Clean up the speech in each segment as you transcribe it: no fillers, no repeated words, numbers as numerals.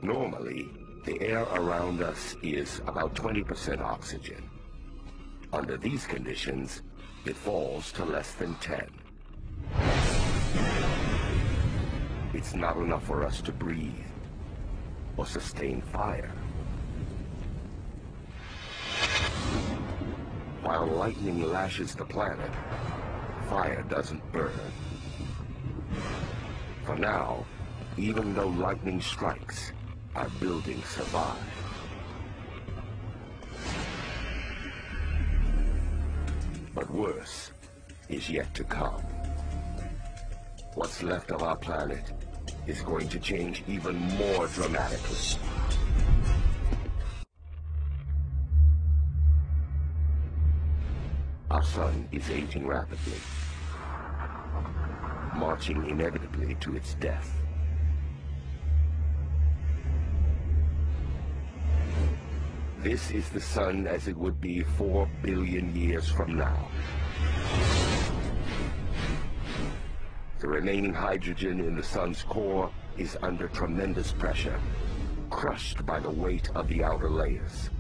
Normally, the air around us is about 20% oxygen. Under these conditions, it falls to less than 10. It's not enough for us to breathe or sustain fire. While lightning lashes the planet, fire doesn't burn. For now, even though lightning strikes, our buildings survive. But worse is yet to come. What's left of our planet is going to change even more dramatically. Our sun is aging rapidly, marching inevitably to its death. This is the sun as it would be 4 billion years from now. The remaining hydrogen in the sun's core is under tremendous pressure, crushed by the weight of the outer layers.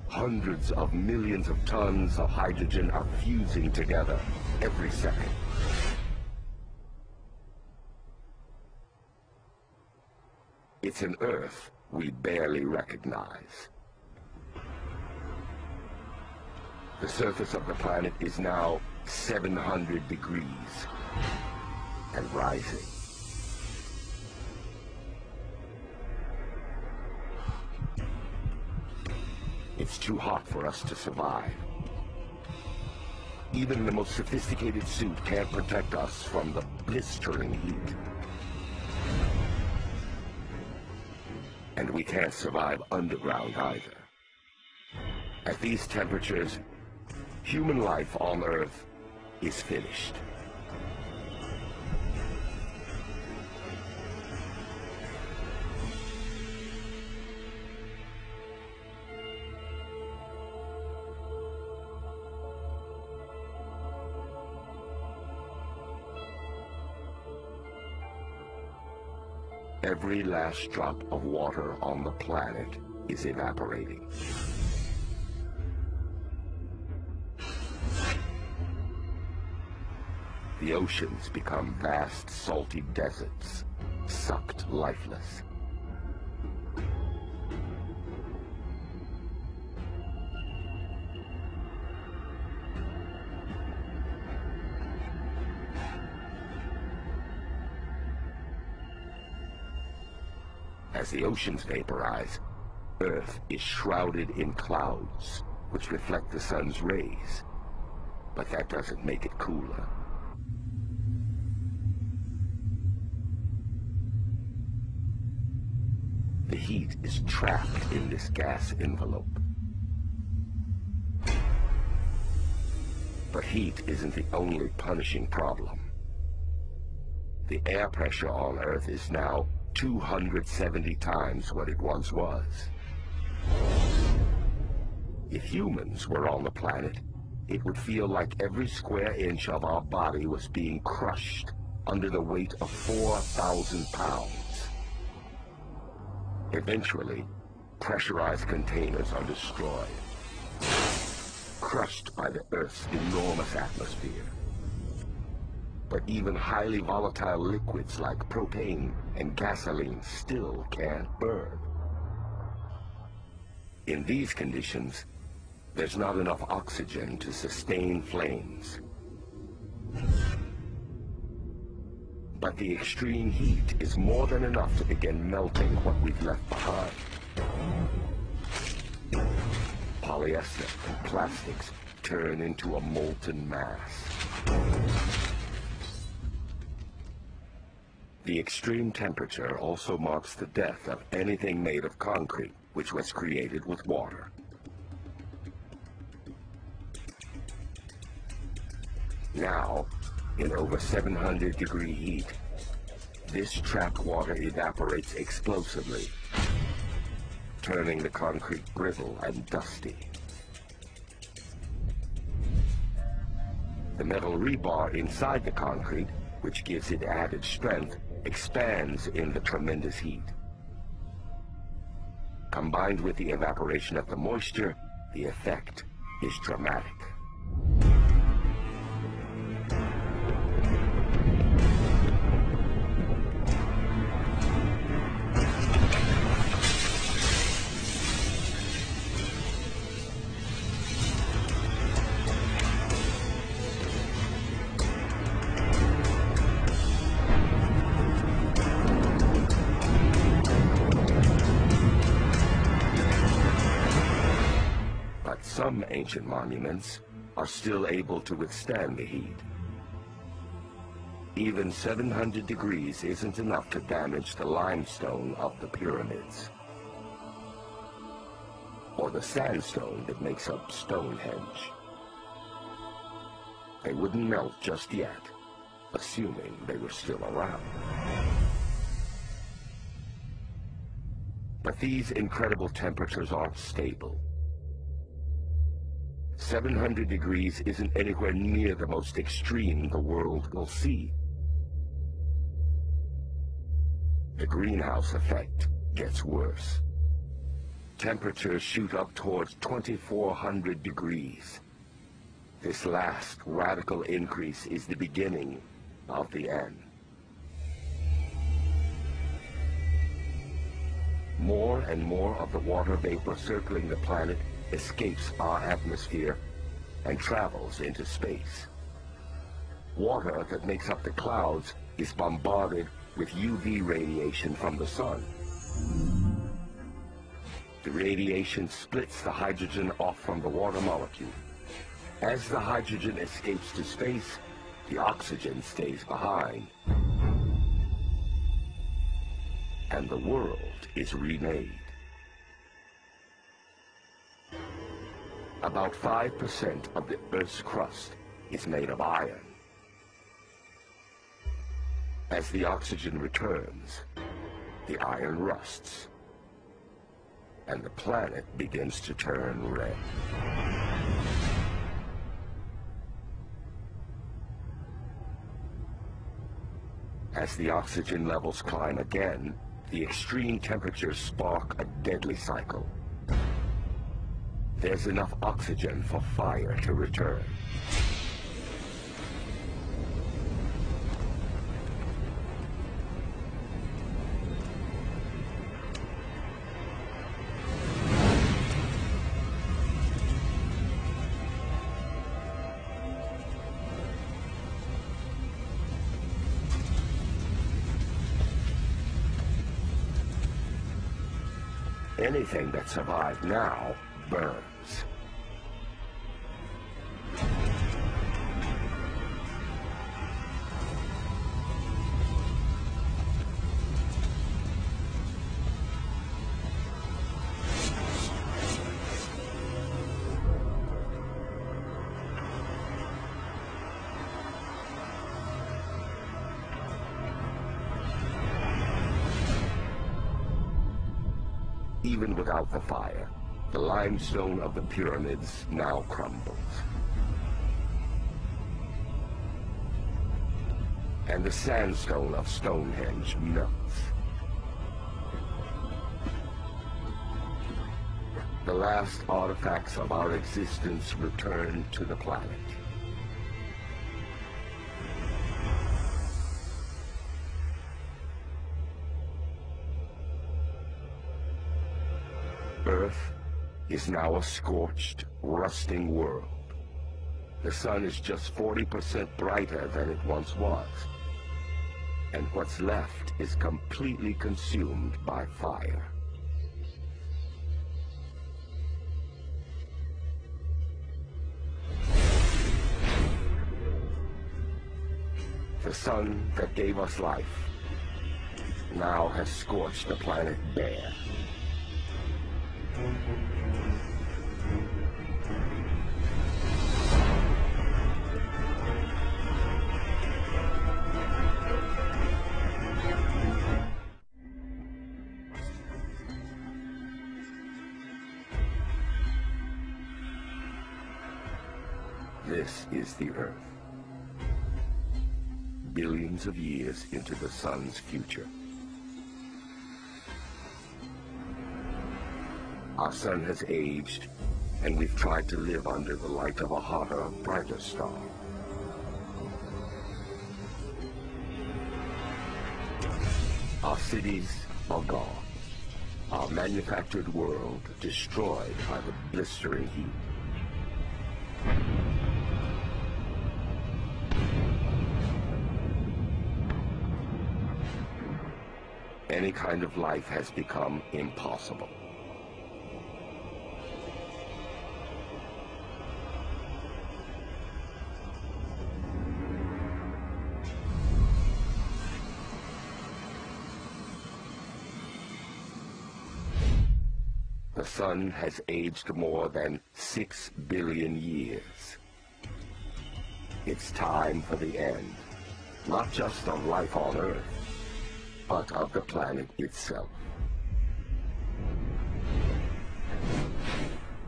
Hundreds of millions of tons of hydrogen are fusing together every second. It's an Earth we barely recognize. The surface of the planet is now 700 degrees and rising. It's too hot for us to survive. Even the most sophisticated suit can't protect us from the blistering heat. And we can't survive underground either. At these temperatures, human life on Earth is finished. Every last drop of water on the planet is evaporating. The oceans become vast salty deserts, sucked lifeless. As the oceans vaporize, Earth is shrouded in clouds, which reflect the sun's rays. But that doesn't make it cooler. The heat is trapped in this gas envelope. But heat isn't the only punishing problem. The air pressure on Earth is now 270 times what it once was. If humans were on the planet, it would feel like every square inch of our body was being crushed under the weight of 4,000 pounds. Eventually, pressurized containers are destroyed, crushed by the Earth's enormous atmosphere. But even highly volatile liquids like propane and gasoline still can't burn. In these conditions, there's not enough oxygen to sustain flames. But the extreme heat is more than enough to begin melting what we've left behind. Polyester and plastics turn into a molten mass. The extreme temperature also marks the death of anything made of concrete, which was created with water. Now, in over 700-degree heat, this trapped water evaporates explosively, turning the concrete brittle and dusty. The metal rebar inside the concrete, which gives it added strength, expands in the tremendous heat. Combined with the evaporation of the moisture, the effect is dramatic. Some ancient monuments are still able to withstand the heat. Even 700 degrees isn't enough to damage the limestone of the pyramids, or the sandstone that makes up Stonehenge. They wouldn't melt just yet, assuming they were still around. But these incredible temperatures aren't stable. 700 degrees isn't anywhere near the most extreme the world will see. The greenhouse effect gets worse. Temperatures shoot up towards 2,400 degrees. This last radical increase is the beginning of the end. More and more of the water vapor circling the planet escapes our atmosphere and travels into space. Water that makes up the clouds is bombarded with UV radiation from the sun. The radiation splits the hydrogen off from the water molecule. As the hydrogen escapes to space, the oxygen stays behind, and the world is remade. About 5% of the Earth's crust is made of iron. As the oxygen returns, the iron rusts, and the planet begins to turn red. As the oxygen levels climb again, the extreme temperatures spark a deadly cycle. There's enough oxygen for fire to return. Anything that survived now burns. Even without the fire, the limestone of the pyramids now crumbles. And the sandstone of Stonehenge melts. The last artifacts of our existence return to the planet. Earth is now a scorched, rusting world. The sun is just 40% brighter than it once was, and what's left is completely consumed by fire. The sun that gave us life now has scorched the planet bare. This is the Earth. billions of years into the sun's future. Our sun has aged, and we've tried to live under the light of a hotter, brighter star. Our cities are gone. Our manufactured world destroyed by the blistering heat. Any kind of life has become impossible. The sun has aged more than 6 billion years. It's time for the end, not just of life on Earth, but of the planet itself.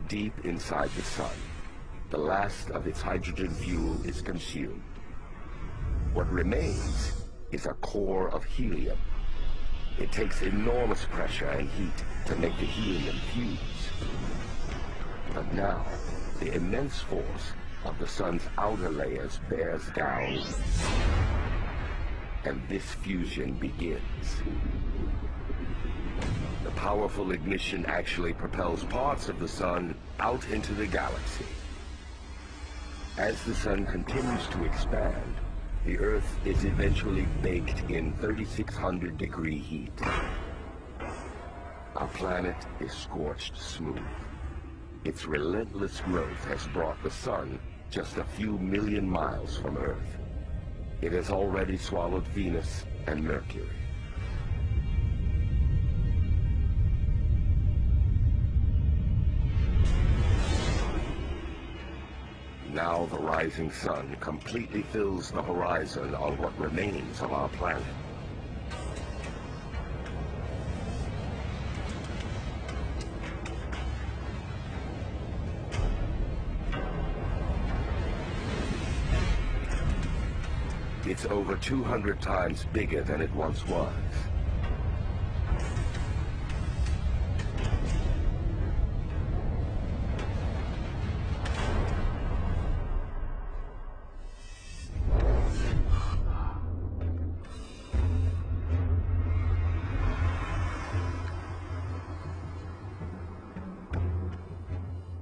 Deep inside the sun, the last of its hydrogen fuel is consumed. What remains is a core of helium. It takes enormous pressure and heat to make the helium fuse. But now, the immense force of the sun's outer layers bears down, and this fusion begins. The powerful ignition actually propels parts of the sun out into the galaxy. As the sun continues to expand, the Earth is eventually baked in 3,600-degree heat. Our planet is scorched smooth. Its relentless growth has brought the sun just a few million miles from Earth. It has already swallowed Venus and Mercury. Now the rising sun completely fills the horizon on what remains of our planet. It's over 200 times bigger than it once was.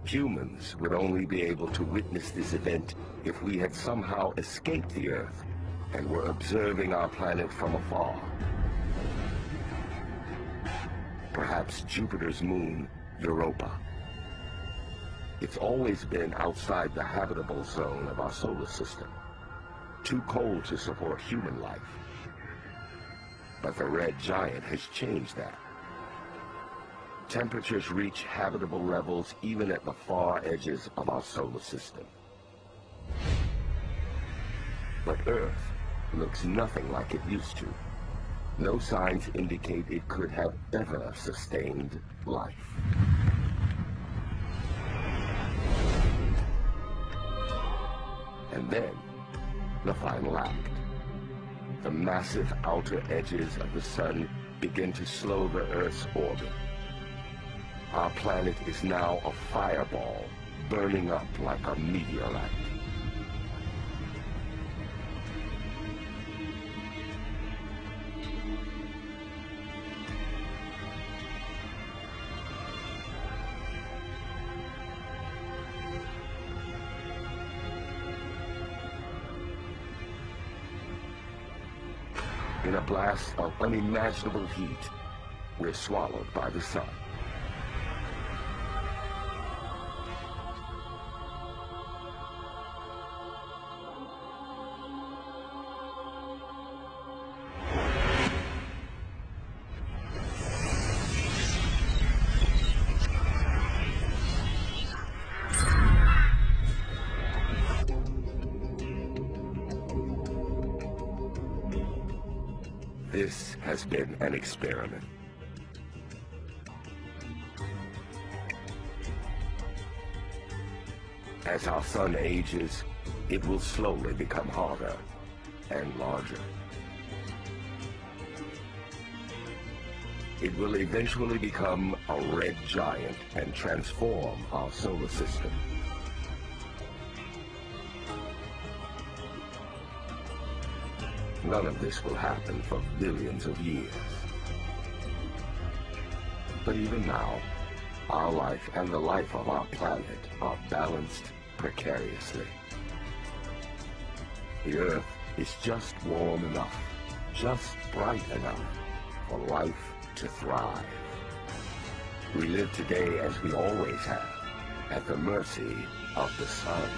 Humans would only be able to witness this event if we had somehow escaped the Earth and were observing our planet from afar. Perhaps Jupiter's moon, Europa. It's always been outside the habitable zone of our solar system, too cold to support human life. But the red giant has changed that. Temperatures reach habitable levels even at the far edges of our solar system. But Earth looks nothing like it used to. No signs indicate it could have ever sustained life. And then, the final act. The massive outer edges of the sun begin to slow the Earth's orbit. Our planet is now a fireball, burning up like a meteorite. In a blast of unimaginable heat, we're swallowed by the sun. This has been an experiment. As our sun ages, it will slowly become harder, and larger. It will eventually become a red giant and transform our solar system. None of this will happen for billions of years. But even now, our life and the life of our planet are balanced precariously. The Earth is just warm enough, just bright enough for life to thrive. We live today as we always have, at the mercy of the sun.